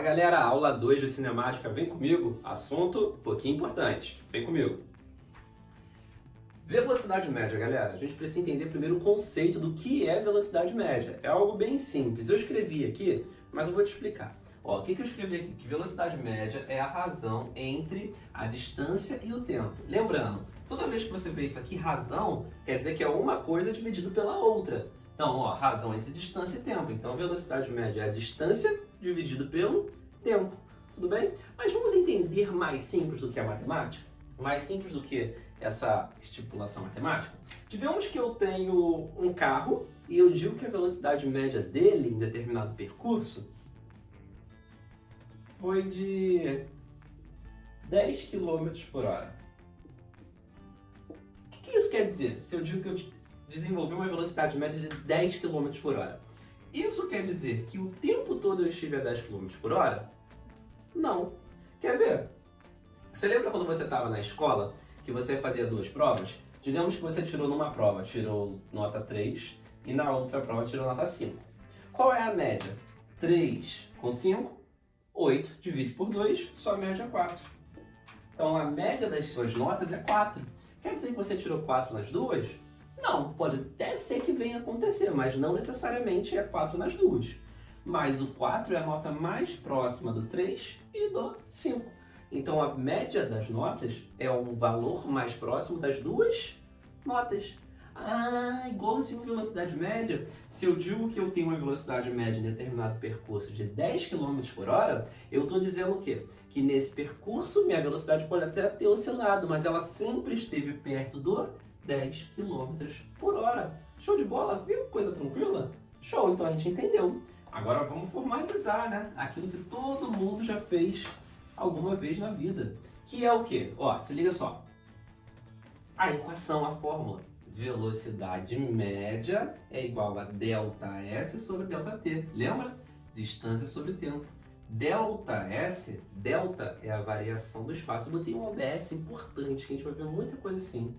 galera, aula 2 de cinemática, vem comigo, assunto um pouquinho importante, vem comigo. Velocidade média, galera, a gente precisa entender primeiro o conceito do que é velocidade média. É algo bem simples, eu escrevi aqui, mas eu vou te explicar. Ó, o que eu escrevi aqui? Que velocidade média é a razão entre a distância e o tempo. Lembrando, toda vez que você vê isso aqui, razão, quer dizer que é uma coisa dividido pela outra. Então, ó, razão entre distância e tempo. Então, velocidade média é a distância dividido pelo tempo. Tudo bem? Mas vamos entender mais simples do que a matemática? Mais simples do que essa estipulação matemática? Digamos que eu tenho um carro e eu digo que a velocidade média dele em determinado percurso foi de 10 km por hora. O que isso quer dizer? Se eu digo que eu desenvolvi uma velocidade média de 10 km por hora. Isso quer dizer que o tempo todo eu estive a 10 km por hora? Não. Quer ver? Você lembra quando você estava na escola que você fazia duas provas? Digamos que você tirou numa prova, tirou nota 3 e na outra prova tirou nota 5. Qual é a média? 3 com 5, 8 divide por 2, sua média é 4. Então a média das suas notas é 4. Quer dizer que você tirou 4 nas duas? Não, pode até ser que venha acontecer, mas não necessariamente é 4 nas duas. Mas o 4 é a nota mais próxima do 3 e do 5. Então a média das notas é um valor mais próximo das duas notas. Ah, igualzinho a velocidade média. Se eu digo que eu tenho uma velocidade média em determinado percurso de 10 km por hora, eu estou dizendo o quê? Que nesse percurso minha velocidade pode até ter oscilado, mas ela sempre esteve perto do 10 km por hora. Show de bola? Viu? Coisa tranquila? Show, então a gente entendeu. Agora vamos formalizar, né? Aquilo que todo mundo já fez alguma vez na vida. Que é o quê? Ó, se liga só. A equação, a fórmula. Velocidade média é igual a ΔS sobre ΔT. Lembra? Distância sobre tempo. ΔS, delta é a variação do espaço. Eu botei um OBS importante, que a gente vai ver muita coisa assim.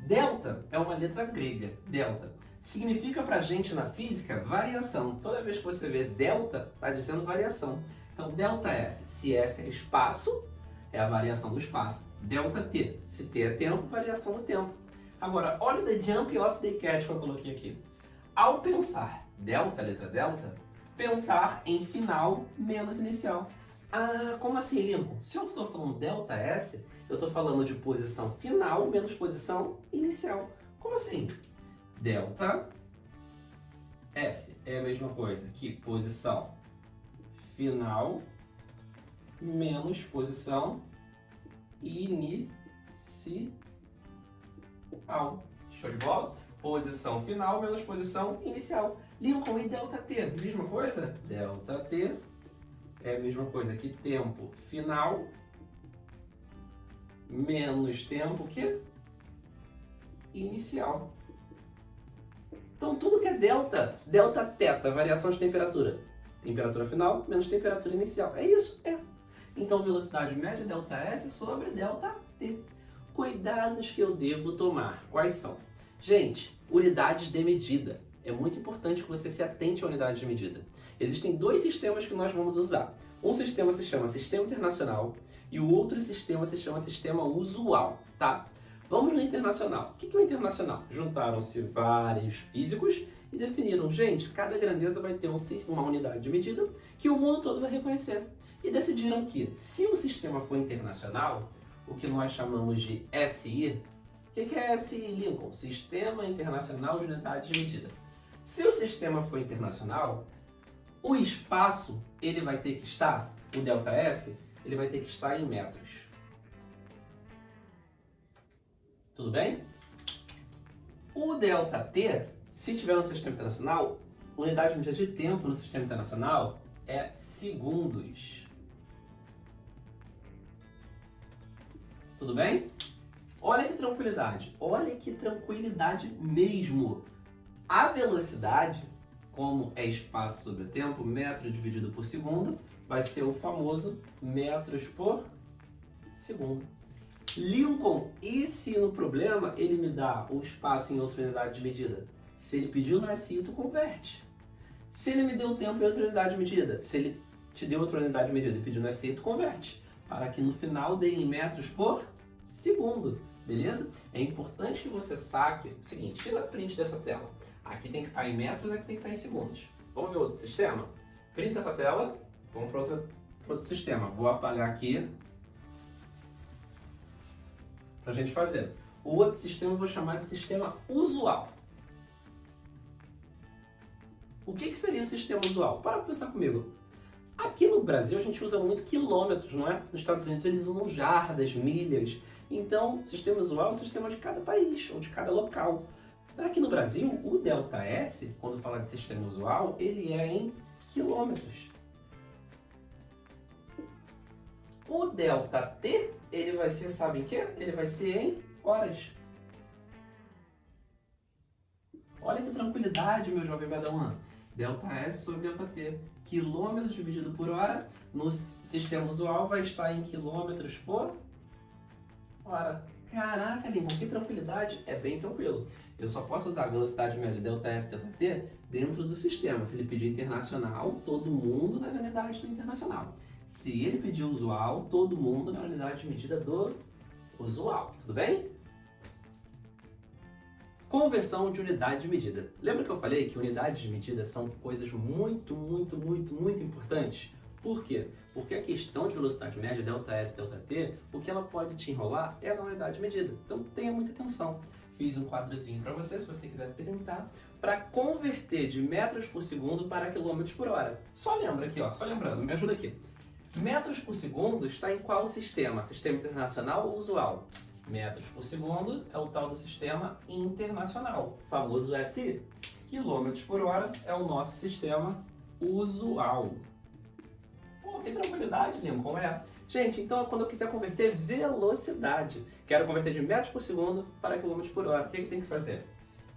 Delta é uma letra grega, delta. Significa pra gente na física variação. Toda vez que você vê delta, está dizendo variação. Então, ΔS, se S é espaço, é a variação do espaço. ΔT, se T é tempo, variação do tempo. Agora, olha o the jump off the cat que eu coloquei aqui. Ao pensar delta, letra delta, pensar em final menos inicial. Ah, como assim, Lincoln? Se eu estou falando ΔS, eu estou falando de posição final menos posição inicial. Como assim? Delta S é a mesma coisa que posição final menos posição inicial. Show de bola? Posição final menos posição inicial. Lincoln e ΔT, mesma coisa? ΔT é a mesma coisa que tempo final menos tempo que inicial. Então tudo que é delta, delta teta, variação de temperatura. Temperatura final menos temperatura inicial. É isso, é. Então velocidade média ΔS sobre ΔT. Cuidados que eu devo tomar. Quais são? Gente, unidades de medida. É muito importante que você se atente à unidade de medida. Existem dois sistemas que nós vamos usar. Um sistema se chama Sistema Internacional e o outro sistema se chama Sistema Usual, tá? Vamos no Internacional. O que é o Internacional? Juntaram-se vários físicos e definiram, gente, cada grandeza vai ter uma unidade de medida que o mundo todo vai reconhecer. E decidiram que, se o sistema for internacional, o que nós chamamos de SI, o que é SI, Lincoln? Sistema Internacional de Unidades de Medida. Se o sistema for internacional, o espaço, ele vai ter que estar, o ΔS, ele vai ter que estar em metros. Tudo bem? O ΔT, se tiver no sistema internacional, unidade de medida de tempo no sistema internacional é segundos. Tudo bem? Olha que tranquilidade mesmo. A velocidade, como é espaço sobre tempo, metro dividido por segundo, vai ser o famoso metros por segundo. Lincoln, e se no problema ele me dá o espaço em outra unidade de medida? Se ele pediu no SI, tu converte. Se ele me deu o tempo em outra unidade de medida, se ele te deu outra unidade de medida e pediu no SI, tu converte, para que no final dê em metros por segundo, beleza? É importante que você saque o seguinte, tira print dessa tela. Aqui tem que estar em metros, aqui tem que estar em segundos. Vamos ver outro sistema? Printa essa tela, vamos para outro sistema. Vou apagar aqui para a gente fazer. O outro sistema eu vou chamar de sistema usual. O que seria o sistema usual? Para pensar comigo. Aqui no Brasil a gente usa muito quilômetros, não é? Nos Estados Unidos eles usam jardas, milhas. Então, o sistema usual é o sistema de cada país ou de cada local. Aqui no Brasil, o ΔS, quando fala de sistema usual, ele é em quilômetros. O ΔT, ele vai ser, sabe em quê? Ele vai ser em horas. Olha que tranquilidade, meu jovem padawan. ΔS sobre ΔT. Quilômetros dividido por hora, no sistema usual vai estar em quilômetros por hora. Caraca, Lincoln, que tranquilidade. É bem tranquilo. Eu só posso usar a velocidade média ΔS e ΔT dentro do sistema. Se ele pedir internacional, todo mundo nas unidades do internacional. Se ele pedir usual, todo mundo na unidade de medida do usual. Tudo bem? Conversão de unidade de medida. Lembra que eu falei que unidades de medida são coisas muito importantes? Por quê? Porque a questão de velocidade média, ΔS, ΔT, o que ela pode te enrolar é na unidade de medida. Então tenha muita atenção. Fiz um quadrozinho para você, se você quiser tentar, para converter de metros por segundo para quilômetros por hora. Só lembra aqui, ó, só lembrando, me ajuda aqui. Metros por segundo está em qual sistema? Sistema internacional ou usual? Metros por segundo é o tal do sistema internacional, famoso SI. Quilômetros por hora é o nosso sistema usual. Pô, que tranquilidade, Lincoln, é? Gente, então quando eu quiser converter velocidade, quero converter de metros por segundo para quilômetros por hora, o que tem que fazer?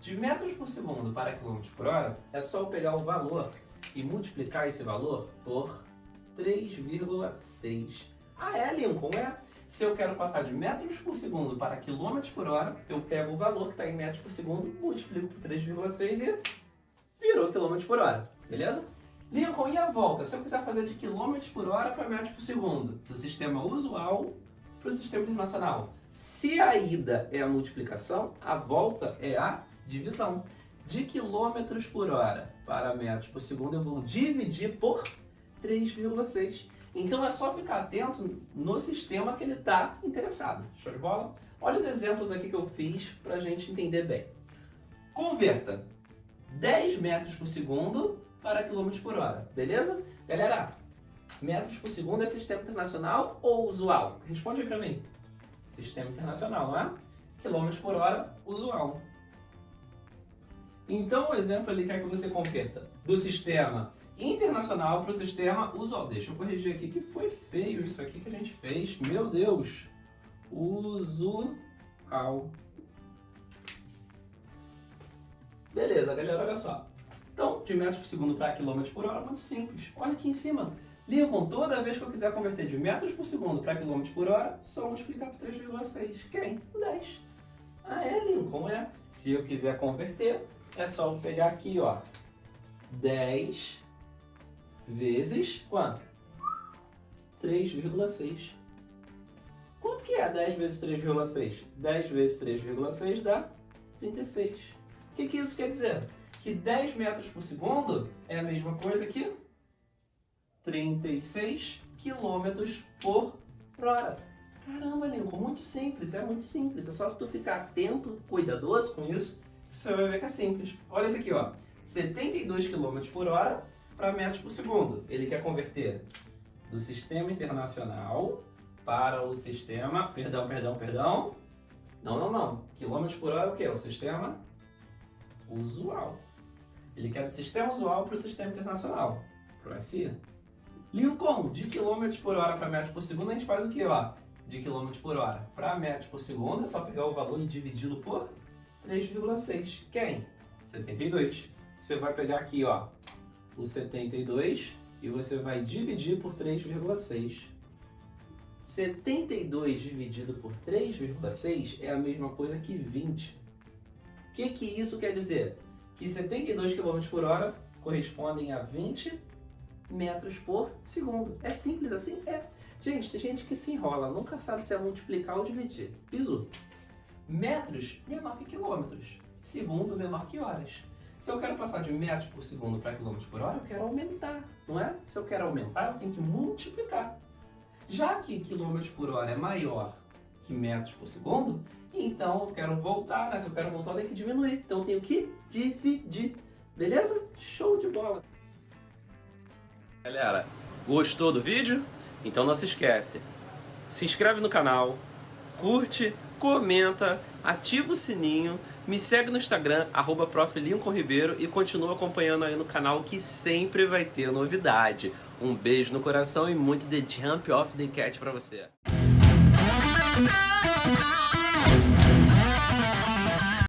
De metros por segundo para quilômetros por hora, é só eu pegar o valor e multiplicar esse valor por 3,6. Ah, é, Lincoln, é? Se eu quero passar de metros por segundo para quilômetros por hora, eu pego o valor que está em metros por segundo, multiplico por 3,6 e virou quilômetros por hora, beleza? Lincoln, e a volta? Se eu quiser fazer de quilômetros por hora para metros por segundo, do sistema usual para o sistema internacional. Se a ida é a multiplicação, a volta é a divisão. De quilômetros por hora para metros por segundo, eu vou dividir por 3,6. Então é só ficar atento no sistema que ele está interessado. Show de bola? Olha os exemplos aqui que eu fiz para a gente entender bem. Converta 10 metros por segundo para quilômetros por hora, beleza? Galera, metros por segundo é sistema internacional ou usual? Responde aí para mim. Sistema internacional, não é? Quilômetros por hora, usual. Então o exemplo ele quer que você converta do sistema internacional para o sistema usual. Deixa eu corrigir aqui que foi feio isso aqui que a gente fez. Meu Deus! Usual. Beleza, galera, olha só. Então, de metros por segundo para quilômetros por hora, muito simples. Olha aqui em cima. Lincoln, toda vez que eu quiser converter de metros por segundo para quilômetros por hora, só multiplicar por 3,6. Quem? O 10. Ah, é, Lincoln, é. Se eu quiser converter, é só eu pegar aqui, ó. 10 vezes quanto? 3,6. Quanto que é 10 vezes 3,6? 10 vezes 3,6 dá 36. O que isso quer dizer? Que 10 metros por segundo é a mesma coisa que 36 quilômetros por hora. Caramba, Lincoln, muito simples, é muito simples. É só se tu ficar atento, cuidadoso com isso, você vai ver que é simples. Olha isso aqui, ó. 72 km por hora para metros por segundo. Ele quer converter do sistema internacional para o sistema... Perdão. Não. Quilômetros por hora é o quê? É o sistema usual. Ele quer do sistema usual para o sistema internacional, para o SI. Lincoln, de quilômetros por hora para metros por segundo, a gente faz o quê, ó? De quilômetros por hora para metros por segundo, é só pegar o valor e dividi-lo por 3,6. Quem? 72. Você vai pegar aqui, ó, o 72 e você vai dividir por 3,6. 72 dividido por 3,6 é a mesma coisa que 20. O que isso quer dizer? Que 72 km por hora correspondem a 20 metros por segundo. É simples assim? É. Gente, tem gente que se enrola, nunca sabe se é multiplicar ou dividir. Bizu. Metros menor que quilômetros. Segundo menor que horas. Se eu quero passar de metros por segundo para quilômetros por hora, eu quero aumentar, não é? Se eu quero aumentar, eu tenho que multiplicar. Já que quilômetros por hora é maior que metros por segundo, então eu quero voltar, né? Se eu quero voltar, eu tenho que diminuir. Então eu tenho que dividir. Beleza? Show de bola! Galera, gostou do vídeo? Então não se esquece. Se inscreve no canal, curte, comenta, ativa o sininho, me segue no Instagram, @ProfLincolnRibeiro, e continua acompanhando aí no canal que sempre vai ter novidade. Um beijo no coração e muito The Jump Off the Cat pra você.